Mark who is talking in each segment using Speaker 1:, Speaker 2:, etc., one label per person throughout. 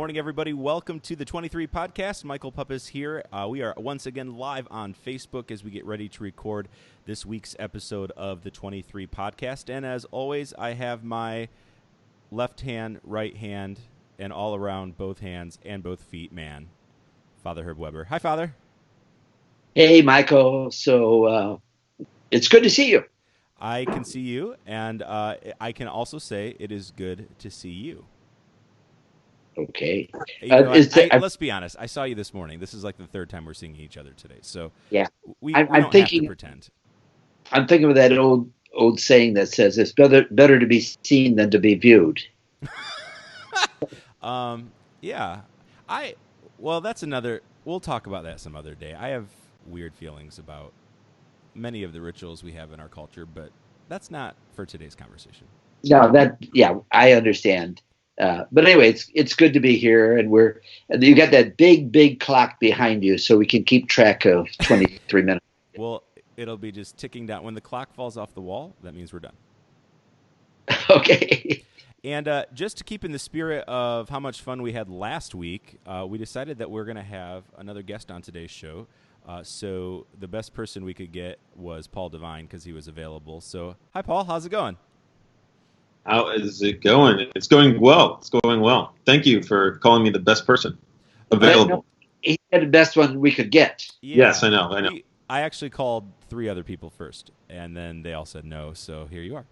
Speaker 1: morning, everybody. Welcome to the 23 podcast. Michael Puppos here. We are once again live on Facebook as we get ready to record this week's episode of the 23 podcast. And as always, I have my left hand, right hand, and all around both hands and both feet man, Father Herb Weber. Hi, Father.
Speaker 2: Hey, Michael. So it's good to see you.
Speaker 1: I can see you, and I can also say it is good to see you.
Speaker 2: Okay.
Speaker 1: Let's be honest. I saw you this morning. This is like the third time we're seeing each other today. So
Speaker 2: yeah,
Speaker 1: we don't have to pretend.
Speaker 2: I'm thinking of that old saying that says it's better to be seen than to be viewed.
Speaker 1: Yeah. Well, that's another. We'll talk about that some other day. I have weird feelings about many of the rituals we have in our culture, but that's not for today's conversation.
Speaker 2: No, I understand. But anyway, it's good to be here, and you got that big clock behind you, so we can keep track of 23 minutes.
Speaker 1: Well, it'll be just ticking down. When the clock falls off the wall, that means we're done.
Speaker 2: Okay.
Speaker 1: And just to keep in the spirit of how much fun we had last week, we decided that we're going to have another guest on today's show. So the best person we could get was Paul Devine because he was available. So, hi, Paul. How's it going?
Speaker 3: How is it going? It's going well. It's going well. Thank you for calling me the best person available.
Speaker 2: He said the best one we could get.
Speaker 1: Yeah,
Speaker 3: yes, I know.
Speaker 1: I actually called 3 other people first, and then they all said no. So here you are.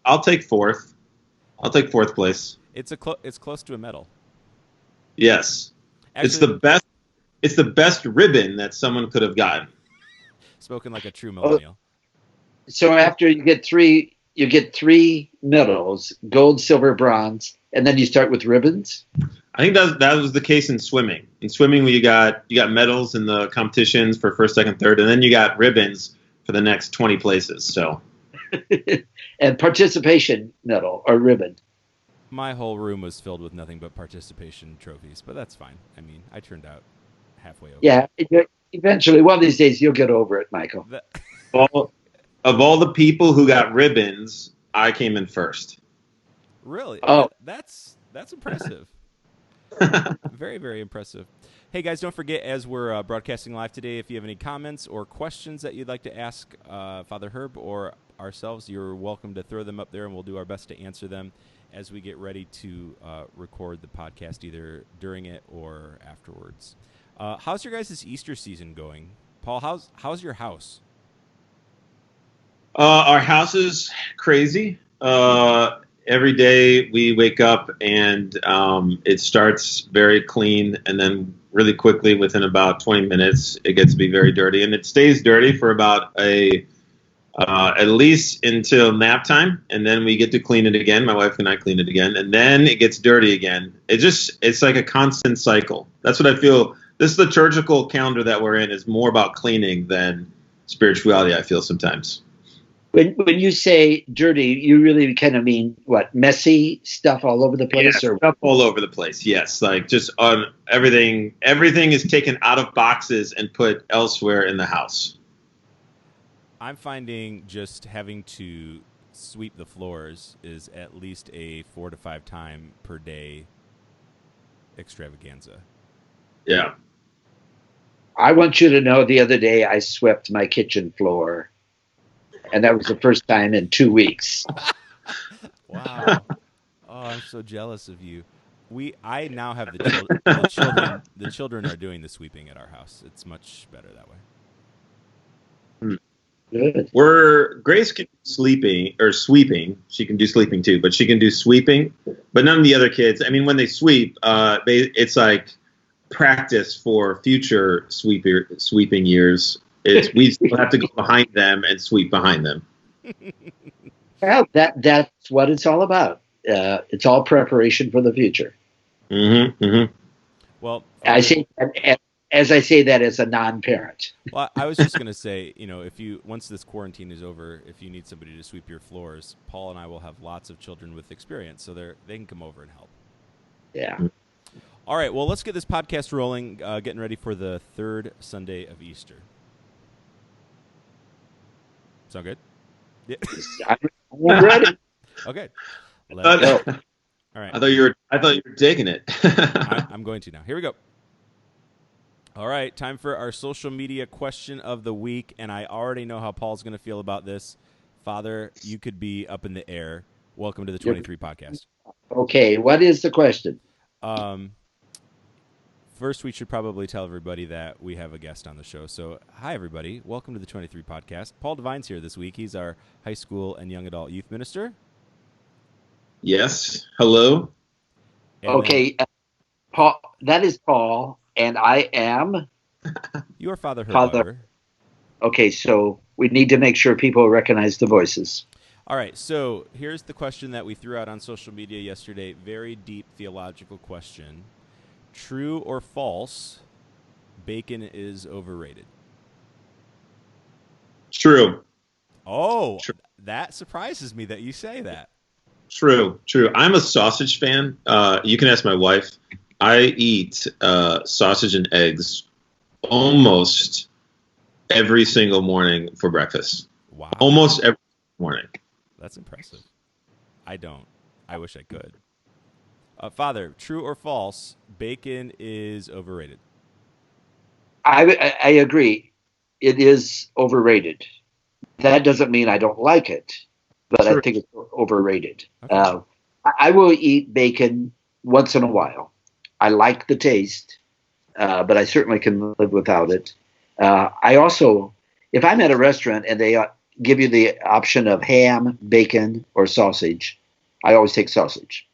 Speaker 3: I'll take fourth. I'll take fourth place.
Speaker 1: It's close to a medal.
Speaker 3: Yes, actually, it's the best. It's the best ribbon that someone could have gotten.
Speaker 1: Spoken like a true millennial.
Speaker 2: So after you get three medals: gold, silver, bronze, and then you start with ribbons.
Speaker 3: I think that was the case in swimming. In swimming, you got medals in the competitions for first, second, third, and then you got ribbons for the next 20 places. So,
Speaker 2: and participation medal or ribbon.
Speaker 1: My whole room was filled with nothing but participation trophies, but that's fine. I mean, I turned out halfway over.
Speaker 2: Yeah, eventually, one of these days, you'll get over it, Michael.
Speaker 3: Of all the people who got ribbons, I came in first.
Speaker 1: Really? Oh, that's impressive. Very, very impressive. Hey, guys, don't forget, as we're broadcasting live today, if you have any comments or questions that you'd like to ask Father Herb or ourselves, you're welcome to throw them up there, and we'll do our best to answer them as we get ready to record the podcast, either during it or afterwards. How's your guys' Easter season going? Paul, how's your house?
Speaker 3: Our house is crazy. Every day we wake up and it starts very clean, and then really quickly, within about 20 minutes, it gets to be very dirty, and it stays dirty for about at least until nap time, and then we get to clean it again. My wife and I clean it again, and then it gets dirty again. It's like a constant cycle. That's what I feel. This liturgical calendar that we're in is more about cleaning than spirituality, I feel sometimes.
Speaker 2: When you say dirty, you really kind of mean what? Messy stuff all over the place?
Speaker 3: Yeah, stuff all over the place, yes. Like just on everything. Everything is taken out of boxes and put elsewhere in the house.
Speaker 1: I'm finding just having to sweep the floors is at least a 4 to 5 time per day extravaganza.
Speaker 3: Yeah.
Speaker 2: I want you to know the other day I swept my kitchen floor. And that was the first time in 2 weeks.
Speaker 1: Wow. Oh, I'm so jealous of you. I now have the children. The children are doing the sweeping at our house. It's much better that way.
Speaker 2: Good.
Speaker 3: Grace can do sweeping. She can do sleeping too, but she can do sweeping. But none of the other kids. I mean, when they sweep, it's like practice for future sweeping years. We still have to go behind them and sweep behind them.
Speaker 2: Well, that's what it's all about. It's all preparation for the future.
Speaker 3: Mm-hmm. Mm-hmm.
Speaker 1: Well,
Speaker 2: as I say that as a non-parent.
Speaker 1: Well, I was just going to say, once this quarantine is over, if you need somebody to sweep your floors, Paul and I will have lots of children with experience, so they can come over and help.
Speaker 2: Yeah.
Speaker 1: All right. Well, let's get this podcast rolling. Getting ready for the third Sunday of Easter. Sound good?
Speaker 2: I'm ready.
Speaker 1: Okay. All right.
Speaker 3: I thought you were taking it.
Speaker 1: I'm going to now. Here we go. All right, time for our social media question of the week, and I already know how Paul's going to feel about this. Father, you could be up in the air. Welcome to the 23 podcast.
Speaker 2: Okay, what is the question?
Speaker 1: First, we should probably tell everybody that we have a guest on the show. So, hi, everybody. Welcome to the 23 podcast. Paul Devine's here this week. He's our high school and young adult youth minister.
Speaker 3: Yes. Hello.
Speaker 2: And okay, Paul. That is Paul, and I am
Speaker 1: your Father Herbutter.
Speaker 2: Okay, so we need to make sure people recognize the voices.
Speaker 1: All right, so here's the question that we threw out on social media yesterday. Very deep theological question. True or false, bacon is overrated?
Speaker 3: True.
Speaker 1: Oh, true. That surprises me that you say that.
Speaker 3: True. I'm a sausage fan. You can ask my wife. I eat sausage and eggs almost every single morning for breakfast.
Speaker 1: Wow.
Speaker 3: Almost every morning.
Speaker 1: That's impressive. I don't. I wish I could. Father, true or false, bacon is overrated?
Speaker 2: I agree. It is overrated. That doesn't mean I don't like it, but sure. I think it's overrated. Okay. I will eat bacon once in a while. I like the taste, but I certainly can live without it. I also, if I'm at a restaurant and they give you the option of ham, bacon, or sausage, I always take sausage.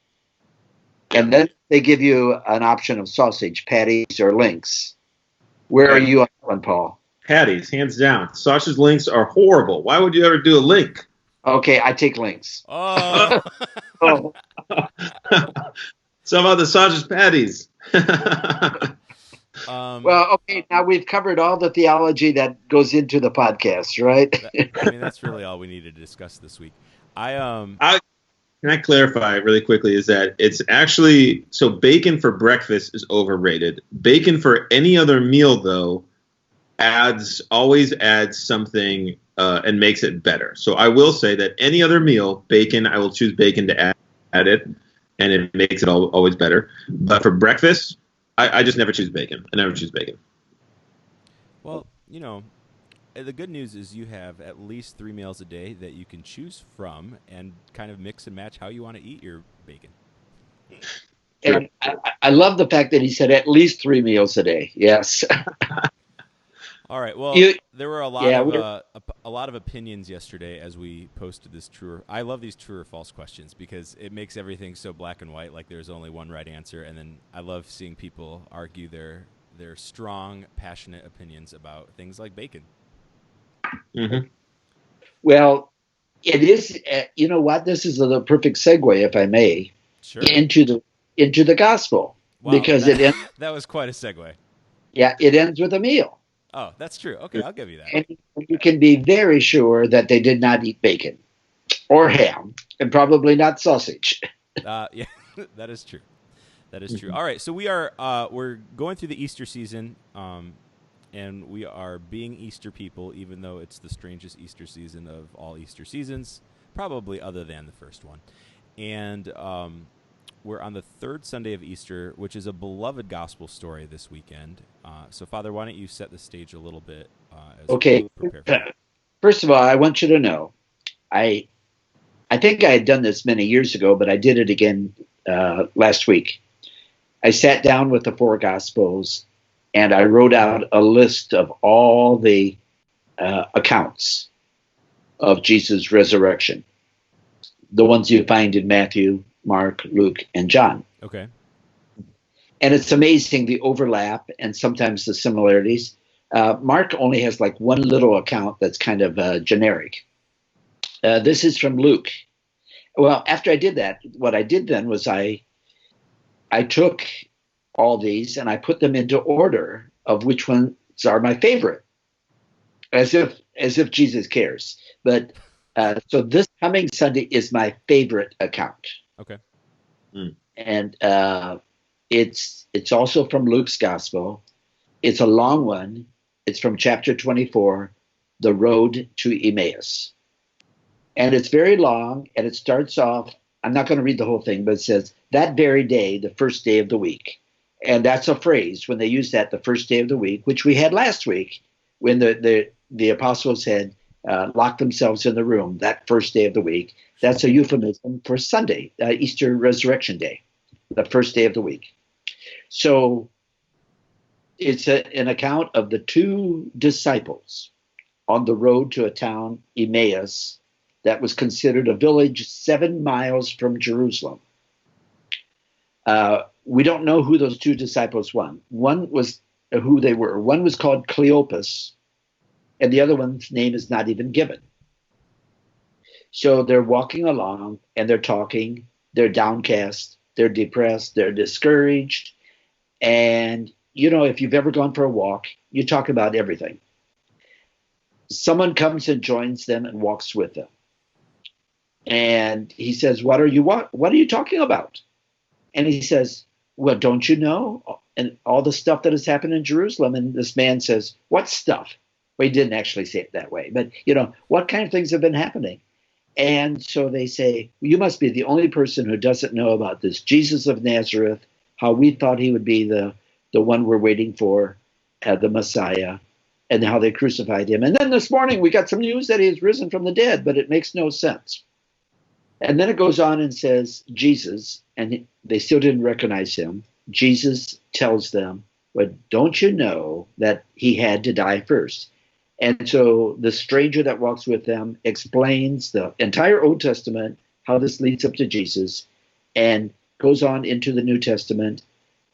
Speaker 2: And then they give you an option of sausage, patties, or links. Where are you on that one, Paul?
Speaker 3: Patties, hands down. Sausage links are horrible. Why would you ever do a link?
Speaker 2: Okay, I take links.
Speaker 1: Oh.
Speaker 2: Oh.
Speaker 3: So about the sausage patties.
Speaker 2: Well, okay, now we've covered all the theology that goes into the podcast, right?
Speaker 1: I mean, that's really all we need to discuss this week.
Speaker 3: Can I clarify really quickly is that it's actually, so bacon for breakfast is overrated. Bacon for any other meal, though, always adds something and makes it better. So I will say that any other meal, bacon, I will choose bacon to add it, and it makes it always better. But for breakfast, I just never choose bacon. I never choose bacon.
Speaker 1: Well, the good news is you have at least 3 meals a day that you can choose from and kind of mix and match how you want to eat your bacon.
Speaker 2: And I love the fact that he said at least 3 meals a day. Yes.
Speaker 1: All right. Well, there were a lot of opinions yesterday as we posted this I love these true or false questions because it makes everything so black and white, like there's only one right answer. And then I love seeing people argue their strong, passionate opinions about things like bacon.
Speaker 3: Mm-hmm.
Speaker 2: Well, it is. You know what? This is the perfect segue, if I may,
Speaker 1: sure.
Speaker 2: into the gospel, because
Speaker 1: that was quite a segue.
Speaker 2: Yeah, it ends with a meal.
Speaker 1: Oh, that's true. Okay, I'll give you that.
Speaker 2: And you can be very sure that they did not eat bacon or ham, and probably not sausage.
Speaker 1: Yeah, that is true. That is true. All right, so we're going through the Easter season. And we are being Easter people, even though it's the strangest Easter season of all Easter seasons, probably other than the first one. And we're on the third Sunday of Easter, which is a beloved gospel story this weekend. So, Father, why don't you set the stage a little bit?
Speaker 2: Okay. First of all, I want you to know, I think I had done this many years ago, but I did it again last week. I sat down with the 4 Gospels, and I wrote out a list of all the accounts of Jesus' resurrection, the ones you find in Matthew, Mark, Luke, and John.
Speaker 1: Okay.
Speaker 2: And it's amazing the overlap and sometimes the similarities. Mark only has like one little account that's kind of generic. This is from Luke. Well, after I did that, what I did then was I took all these and I put them into order of which ones are my favorite, as if Jesus cares. But so this coming Sunday is my favorite account.
Speaker 1: Okay.
Speaker 2: And it's also from Luke's gospel. It's a long one. It's from chapter 24, the road to Emmaus. And it's very long, and it starts off, I'm not going to read the whole thing, but it says, that very day, the first day of the week. And that's a phrase when they use that, the first day of the week, which we had last week when the apostles had locked themselves in the room that first day of the week. That's a euphemism for Sunday, Easter Resurrection Day, the first day of the week. So it's an account of the two disciples on the road to a town, Emmaus, that was considered a village 7 miles from Jerusalem. We don't know who those two disciples were. One was who they were. One was called Cleopas, and the other one's name is not even given. So they're walking along, and they're talking. They're downcast. They're depressed. They're discouraged. And, if you've ever gone for a walk, you talk about everything. Someone comes and joins them and walks with them. And he says, what are you talking about? And he says, well, don't you know? And all the stuff that has happened in Jerusalem. And this man says, what stuff? Well, he didn't actually say it that way. But, what kind of things have been happening? And so they say, you must be the only person who doesn't know about this Jesus of Nazareth, how we thought he would be the one we're waiting for, the Messiah, and how they crucified him. And then this morning we got some news that he has risen from the dead, but it makes no sense. And then it goes on and says, Jesus, and they still didn't recognize him. Jesus tells them, well, don't you know that he had to die first? And so the stranger that walks with them explains the entire Old Testament, how this leads up to Jesus, and goes on into the New Testament.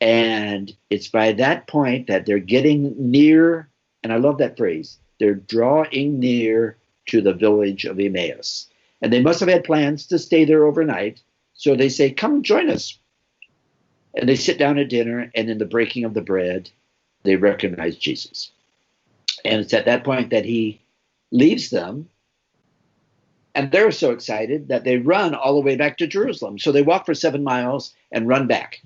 Speaker 2: And it's by that point that they're getting near, and I love that phrase, they're drawing near to the village of Emmaus. And they must have had plans to stay there overnight. So they say, come join us. And they sit down at dinner, and in the breaking of the bread, they recognize Jesus. And it's at that point that he leaves them. And they're so excited that they run all the way back to Jerusalem. So they walk for 7 miles and run back.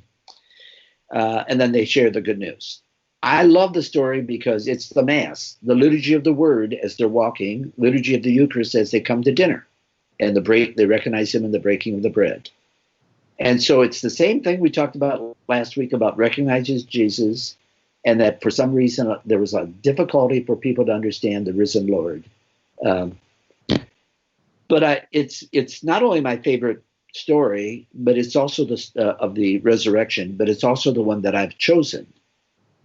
Speaker 2: And then they share the good news. I love the story because it's the Mass, the liturgy of the Word as they're walking, liturgy of the Eucharist as they come to dinner. And they recognize him in the breaking of the bread. And so it's the same thing we talked about last week about recognizing Jesus, and that for some reason there was a difficulty for people to understand the risen Lord. But it's not only my favorite story, but it's also of the resurrection, but it's also the one that I've chosen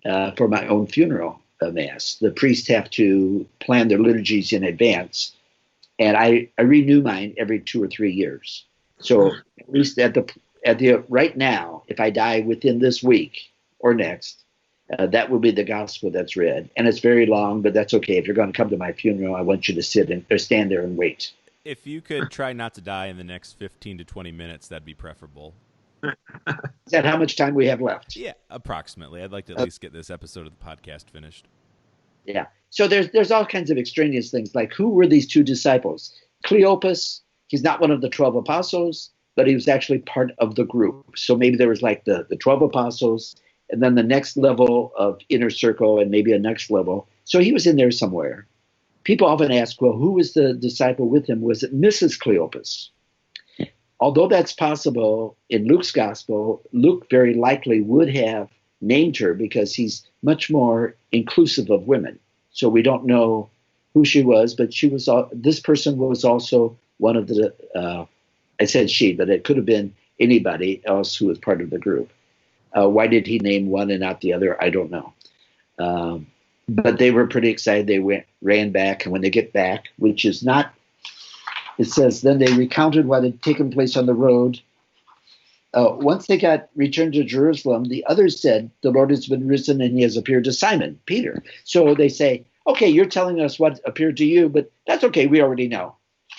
Speaker 2: for my own funeral Mass. The priests have to plan their liturgies in advance. And I renew mine every 2 or 3 years. So at least at the right now, if I die within this week or next, that will be the gospel that's read. And it's very long, but that's okay. If you're going to come to my funeral, I want you to stand there and wait.
Speaker 1: If you could try not to die in the next 15 to 20 minutes, that'd be preferable.
Speaker 2: Is that how much time we have left?
Speaker 1: Yeah, approximately. I'd like to at least get this episode of the podcast finished.
Speaker 2: Yeah. So there's all kinds of extraneous things, like who were these two disciples? Cleopas, he's not one of the 12 apostles, but he was actually part of the group. So maybe there was like the 12 apostles, and then the next level of inner circle, and maybe a next level. So he was in there somewhere. People often ask, well, who was the disciple with him? Was it Mrs. Cleopas? Although that's possible in Luke's gospel, Luke very likely would have named her because he's much more inclusive of women. So we don't know who she was, but this person was also one of the, I said she, but it could have been anybody else who was part of the group. Why did he name one and not the other? I don't know. But they were pretty excited. They ran back, and when they get back, which is not, it says, then they recounted what had taken place on the road. Once they returned to Jerusalem, the others said, the Lord has been risen and he has appeared to Simon, Peter. So they say, okay, you're telling us what appeared to you, but that's okay, we already know.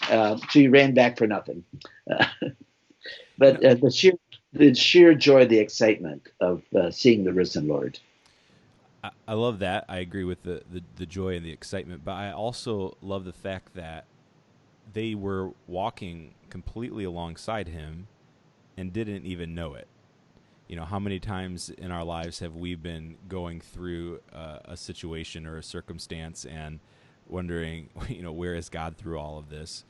Speaker 2: So you ran back for nothing. But the sheer joy, the excitement of seeing the risen Lord.
Speaker 1: I love that. I agree with the joy and the excitement, but I also love the fact that they were walking completely alongside him and didn't even know it. How many times in our lives have we been going through a situation or a circumstance and wondering, where is God through all of this?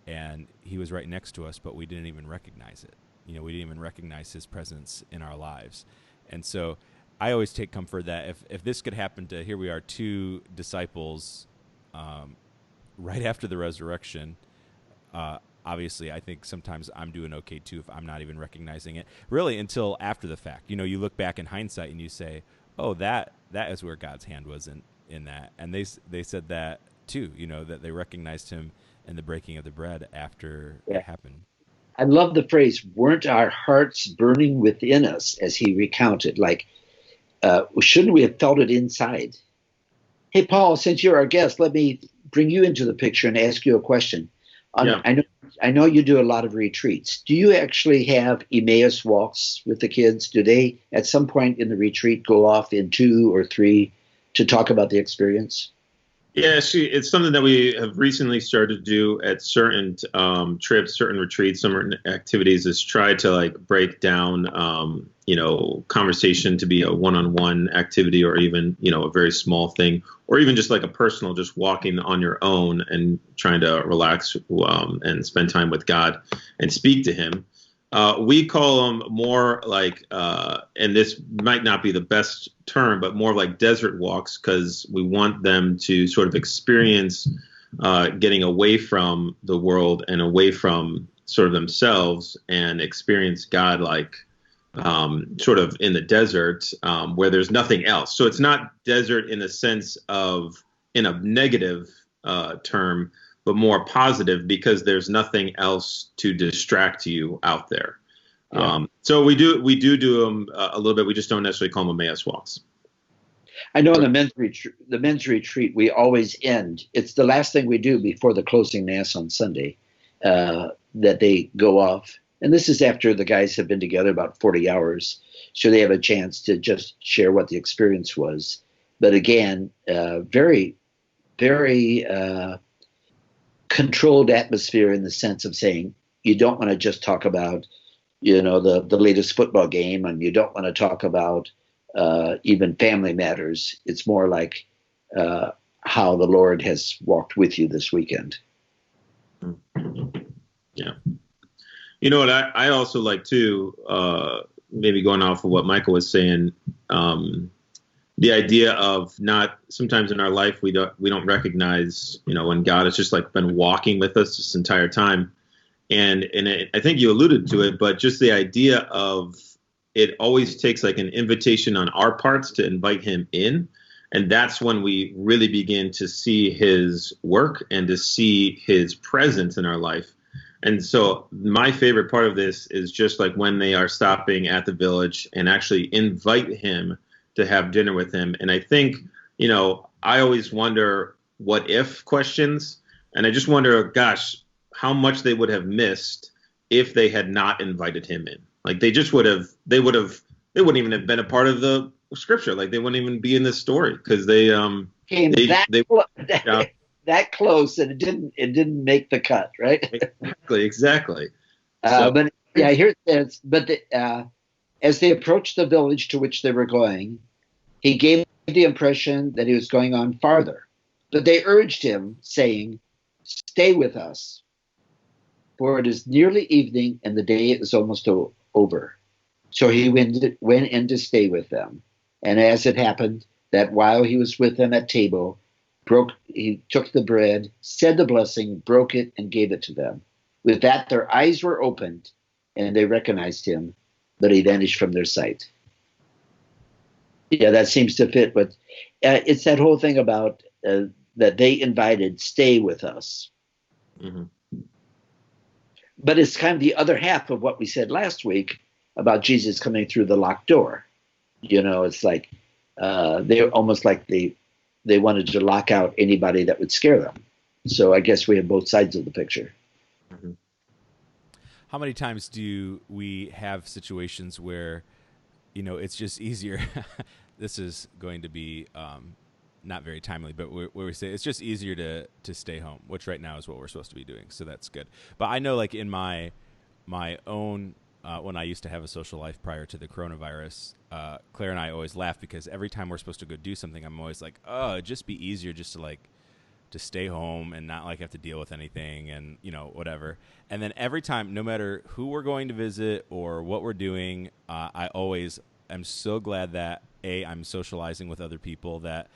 Speaker 1: And he was right next to us, but we didn't even recognize it. we didn't even recognize his presence in our lives. And so I always take comfort that if this could happen to, here we are, 2 disciples right after the resurrection, obviously I think sometimes I'm doing okay too if I'm not even recognizing it really until after the fact. You look back in hindsight and you say, oh, that is where God's hand was in that. And they said that too, that they recognized him in the breaking of the bread after it happened.
Speaker 2: I love the phrase, weren't our hearts burning within us, as he recounted, like, shouldn't we have felt it inside? Hey, Paul, since you're our guest, let me bring you into the picture and ask you a question. I know you do a lot of retreats. Do you actually have Emmaus walks with the kids? Do they, at some point in the retreat, go off in 2 or 3 to talk about the experience?
Speaker 3: Yeah, it's something that we have recently started to do at certain trips, certain retreats, certain activities, is try to like break down, conversation to be a one-on-one activity, or even, a very small thing, or even just like a personal, just walking on your own and trying to relax and spend time with God and speak to him. We call them more like, and this might not be the best term, but more like desert walks, because we want them to sort of experience getting away from the world and away from sort of themselves and experience God like sort of in the desert where there's nothing else. So it's not desert in the sense of in a negative term, but more positive, because there's nothing else to distract you out there. Yeah. So we do them a little bit. We just don't necessarily call them Emmaus walks.
Speaker 2: I know in the men's retreat, we always end. It's the last thing we do before the closing mass on Sunday, that they go off. And this is after the guys have been together about 40 hours. So they have a chance to just share what the experience was. But again, very, very controlled atmosphere, in the sense of saying you don't want to just talk about, the latest football game, and you don't want to talk about even family matters. It's more like how the Lord has walked with you this weekend.
Speaker 3: Yeah. You know what I also like too, maybe going off of what Michael was saying, the idea of not, sometimes in our life we don't recognize, when God has just like been walking with us this entire time. And I think you alluded to it, but just the idea of it always takes like an invitation on our parts to invite him in. And that's when we really begin to see his work and to see his presence in our life. And so my favorite part of this is just like when they are stopping at the village and actually invite him to have dinner with him. And I think, I always wonder what if questions. And I just wonder, gosh, how much they would have missed if they had not invited him in. Like they wouldn't even have been a part of the scripture. Like they wouldn't even be in this story, because they
Speaker 2: came that close, and it didn't make the cut, right?
Speaker 3: Exactly.
Speaker 2: But yeah, here it says, but as they approached the village to which they were going, he gave the impression that he was going on farther. But they urged him, saying, "Stay with us, for it is nearly evening, and the day is almost over." So he went in to stay with them. And as it happened, that while he was with them at table, he took the bread, said the blessing, broke it, and gave it to them. With that, their eyes were opened, and they recognized him, but he vanished from their sight. Yeah, that seems to fit. But it's that whole thing about that they invited, stay with us. Mm-hmm. But it's kind of the other half of what we said last week about Jesus coming through the locked door. It's like they're almost like they wanted to lock out anybody that would scare them. So I guess we have both sides of the picture.
Speaker 3: Mm-hmm.
Speaker 1: How many times do we have situations where, it's just easier? This is going to be not very timely, but where we say it's just easier to stay home, which right now is what we're supposed to be doing. So that's good. But I know, like in my own, when I used to have a social life prior to the coronavirus, Claire and I always laugh because every time we're supposed to go do something, I'm always like, oh, it'd just be easier just to like to stay home and not like have to deal with anything and, whatever. And then every time, no matter who we're going to visit or what we're doing, I always am so glad that I'm socializing with other people, that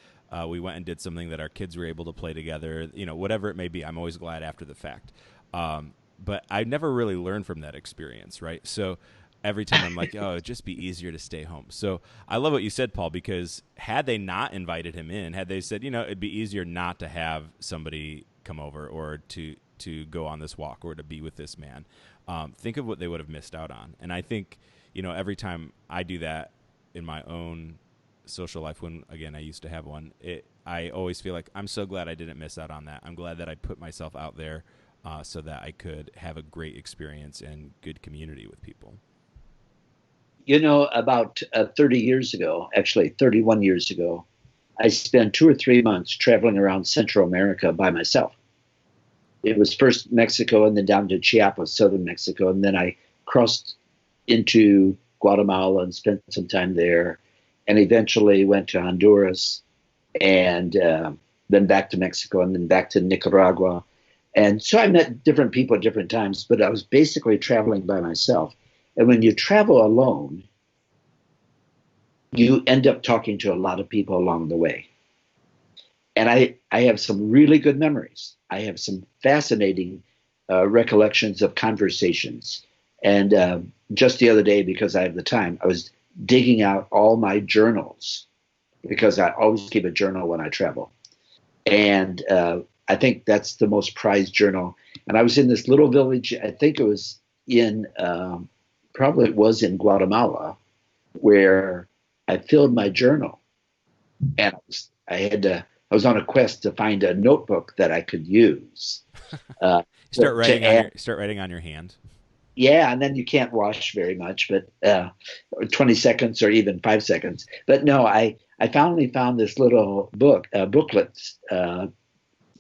Speaker 1: we went and did something, that our kids were able to play together, whatever it may be. I'm always glad after the fact. But I never really learned from that experience, right? So every time I'm like, oh, it'd just be easier to stay home. So I love what you said, Paul, because had they not invited him in, had they said, it'd be easier not to have somebody come over or to go on this walk or to be with this man, think of what they would have missed out on. And I think, every time I do that in my own social life, when, again, I used to have one, I always feel like I'm so glad I didn't miss out on that. I'm glad that I put myself out there so that I could have a great experience and good community with people.
Speaker 2: About 30 years ago, actually 31 years ago, I spent 2 or 3 months traveling around Central America by myself. It was first Mexico and then down to Chiapas, southern Mexico. And then I crossed into Guatemala and spent some time there, and eventually went to Honduras, and then back to Mexico, and then back to Nicaragua. And so I met different people at different times, but I was basically traveling by myself. And when you travel alone, you end up talking to a lot of people along the way. And I have some really good memories. I have some fascinating recollections of conversations. And just the other day, because I have the time, I was digging out all my journals, because I always keep a journal when I travel. And I think that's the most prized journal. And I was in this little village, I think it was in Guatemala, where I filled my journal, and I was on a quest to find a notebook that I could use.
Speaker 1: Start writing on your hand.
Speaker 2: Yeah, and then you can't wash very much, but 20 seconds or even 5 seconds. But no, I finally found this little booklet,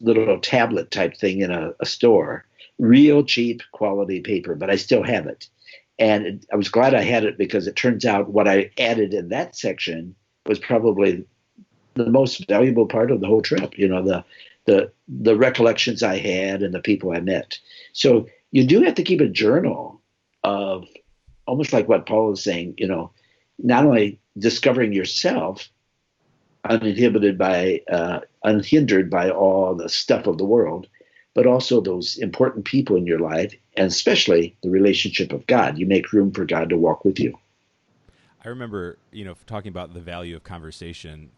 Speaker 2: little tablet type thing in a store, real cheap quality paper, but I still have it. And I was glad I had it, because it turns out what I added in that section was probably the most valuable part of the whole trip. The recollections I had and the people I met. So you do have to keep a journal of, almost like what Paul is saying, not only discovering yourself unhindered by all the stuff of the world, but also those important people in your life, and especially the relationship of God. You make room for God to walk with you.
Speaker 1: I remember, talking about the value of conversation.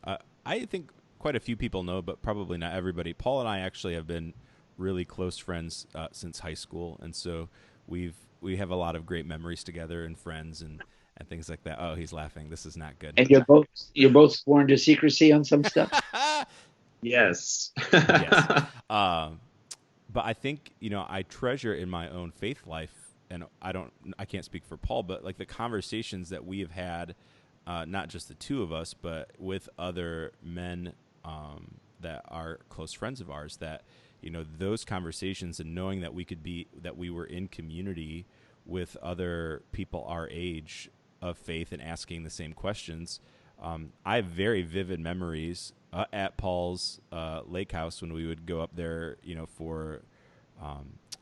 Speaker 1: I think quite a few people know, but probably not everybody. Paul and I actually have been really close friends since high school, and so we have a lot of great memories together, and friends and things like that. Oh, he's laughing. This is not good.
Speaker 2: And you're both sworn to secrecy on some stuff.
Speaker 3: Yes.
Speaker 1: Yes. But I think, I treasure in my own faith life, and I can't speak for Paul, but like the conversations that we have had, not just the two of us, but with other men that are close friends of ours, that, those conversations, and knowing that we were in community with other people our age of faith and asking the same questions. I have very vivid memories at Paul's lake house when we would go up there, for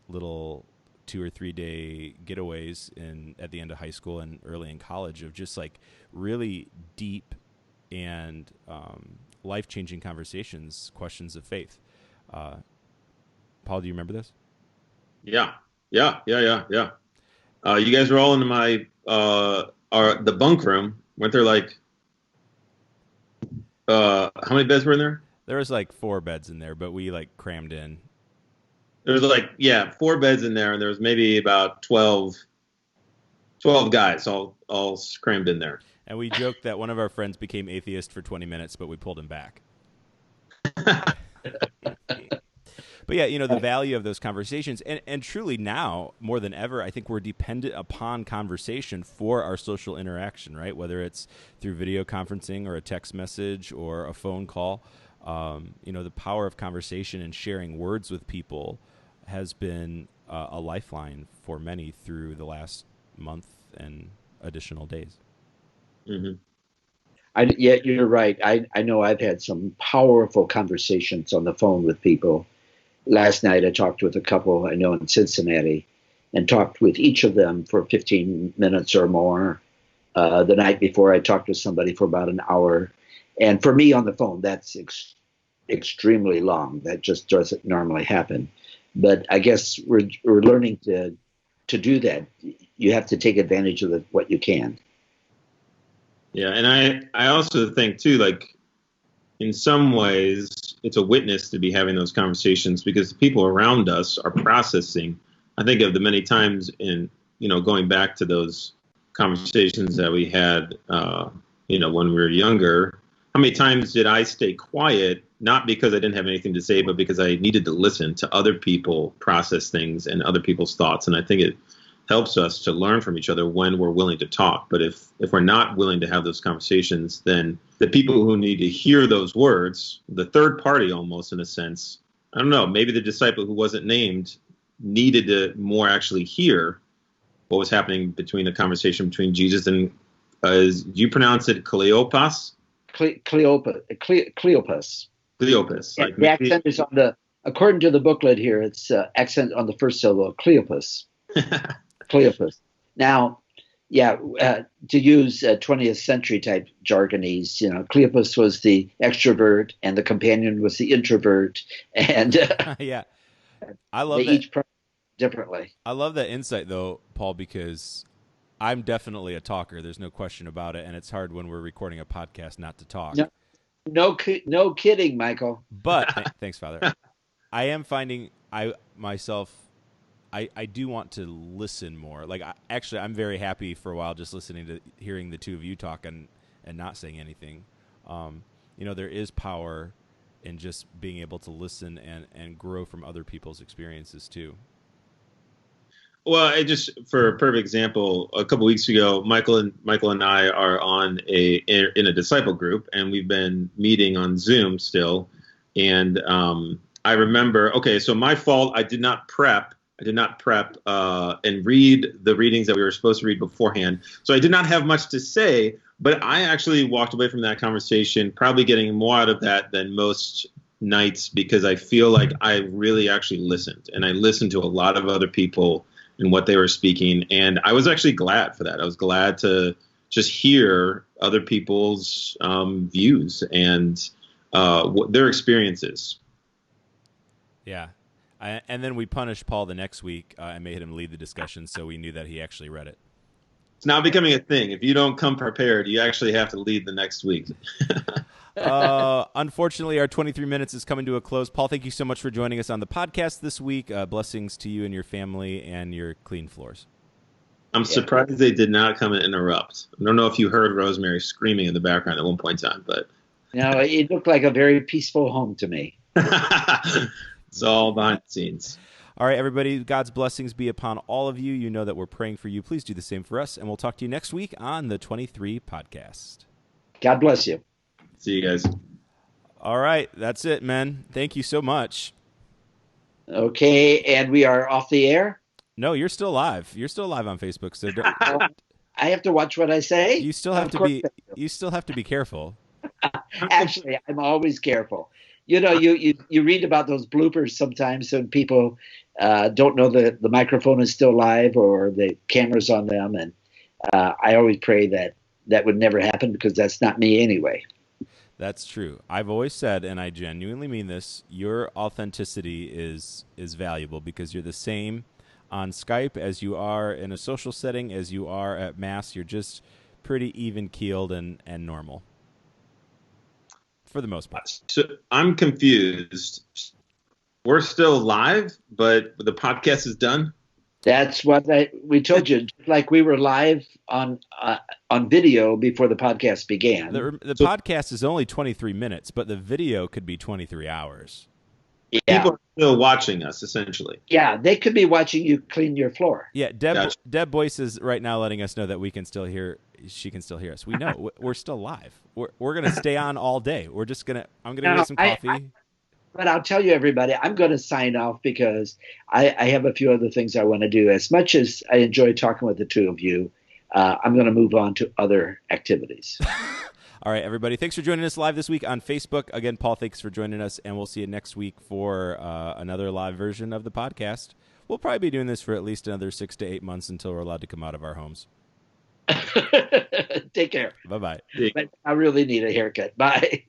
Speaker 1: little 2 or 3 day getaways at the end of high school and early in college, of just like really deep and life-changing conversations, questions of faith. Paul, do you remember this?
Speaker 3: Yeah. You guys were all in the bunk room. Weren't there like, how many beds were in there?
Speaker 1: There was like 4 beds in there, but we like crammed in.
Speaker 3: There was 4 beds in there, and there was maybe about 12 guys all crammed in there.
Speaker 1: And we joked that one of our friends became atheist for 20 minutes, but we pulled him back. But yeah, the value of those conversations, and truly now more than ever, I think we're dependent upon conversation for our social interaction, right? Whether it's through video conferencing or a text message or a phone call, the power of conversation and sharing words with people has been a lifeline for many through the last month and additional days.
Speaker 3: Mm-hmm.
Speaker 2: Yeah, you're right. I know I've had some powerful conversations on the phone with people. Last night I talked with a couple I know in Cincinnati and talked with each of them for 15 minutes or more. The night before I talked with somebody for about an hour. And for me on the phone, that's extremely long. That just doesn't normally happen. But I guess we're learning to do that. You have to take advantage of what you can.
Speaker 3: Yeah, and I also think too, like in some ways, it's a witness to be having those conversations because the people around us are processing. I think of the many times in going back to those conversations that we had, when we were younger. How many times did I stay quiet, not because I didn't have anything to say, but because I needed to listen to other people process things and other people's thoughts? And I think it helps us to learn from each other when we're willing to talk. But if we're not willing to have those conversations, then the people who need to hear those words, the third party almost in a sense, I don't know, maybe the disciple who wasn't named needed to more actually hear what was happening between the conversation between Jesus and, do you pronounce it Cleopas?
Speaker 2: Cleopas.
Speaker 3: Cleopas.
Speaker 2: Like the accent is on according to the booklet here, it's accent on the first syllable, Cleopas. Cleopas. Now, to use 20th century type jargonese, Cleopas was the extrovert and the companion was the introvert. And
Speaker 1: yeah, I love
Speaker 2: they
Speaker 1: that.
Speaker 2: each differently.
Speaker 1: I love that insight though, Paul, because I'm definitely a talker. There's no question about it. And it's hard when we're recording a podcast not to talk.
Speaker 2: No kidding, Michael.
Speaker 1: But thanks, Father. I am finding I do want to listen more. Like, I'm very happy for a while just hearing the two of you talk and not saying anything. There is power in just being able to listen and grow from other people's experiences too.
Speaker 3: Well, for a perfect example, a couple weeks ago, Michael and I are in a disciple group, and we've been meeting on Zoom still. And I remember, so my fault, I did not prep and read the readings that we were supposed to read beforehand. So I did not have much to say, but I actually walked away from that conversation probably getting more out of that than most nights because I feel like I really actually listened. And I listened to a lot of other people and what they were speaking. And I was actually glad for that. I was glad to just hear other people's views and their experiences.
Speaker 1: Yeah. And then we punished Paul the next week and made him lead the discussion, so we knew that he actually read it.
Speaker 3: It's now becoming a thing. If you don't come prepared, you actually have to lead the next week.
Speaker 1: Unfortunately, our 23 minutes is coming to a close. Paul, thank you so much for joining us on the podcast this week. Blessings to you and your family and your clean floors.
Speaker 3: I'm surprised they did not come and interrupt. I don't know if you heard Rosemary screaming in the background at one point in time, but
Speaker 2: no, it looked like a very peaceful home to me.
Speaker 3: It's all behind the scenes.
Speaker 1: All right, everybody, God's blessings be upon all of you. You know that we're praying for you. Please do the same for us, and we'll talk to you next week on the 23 podcast.
Speaker 2: God bless you.
Speaker 3: See you guys.
Speaker 1: All right, that's it, man. Thank you so much.
Speaker 2: Okay, and we are off the air?
Speaker 1: No, you're still live. You're still live on Facebook, so don't,
Speaker 2: I have to watch what I say?
Speaker 1: You still have to be careful.
Speaker 2: Actually, I'm always careful. You read about those bloopers sometimes when people don't know that the microphone is still live or the camera's on them. And I always pray that would never happen because that's not me anyway.
Speaker 1: That's true. I've always said, and I genuinely mean this, your authenticity is valuable because you're the same on Skype as you are in a social setting, as you are at Mass. You're just pretty even-keeled and normal. For the most part.
Speaker 3: So I'm confused. We're still live, but the podcast is done?
Speaker 2: That's what we told you. Like we were live on video before the podcast began.
Speaker 1: The podcast is only 23 minutes, but the video could be 23 hours.
Speaker 2: Yeah.
Speaker 3: People are still watching us, essentially.
Speaker 2: Yeah, they could be watching you clean your floor.
Speaker 1: Yeah, Deb Boyce is right now letting us know that we can still hear. She can still hear us. We know we're still live. We're gonna stay on all day. I'm gonna get some coffee.
Speaker 2: But I'll tell you, everybody, I'm going to sign off because I have a few other things I want to do. As much as I enjoy talking with the two of you, I'm going to move on to other activities.
Speaker 1: All right, everybody. Thanks for joining us live this week on Facebook. Again, Paul, thanks for joining us, and we'll see you next week for another live version of the podcast. We'll probably be doing this for at least another 6 to 8 months until we're allowed to come out of our homes.
Speaker 2: Take care.
Speaker 1: Bye-bye.
Speaker 2: I really need a haircut. Bye.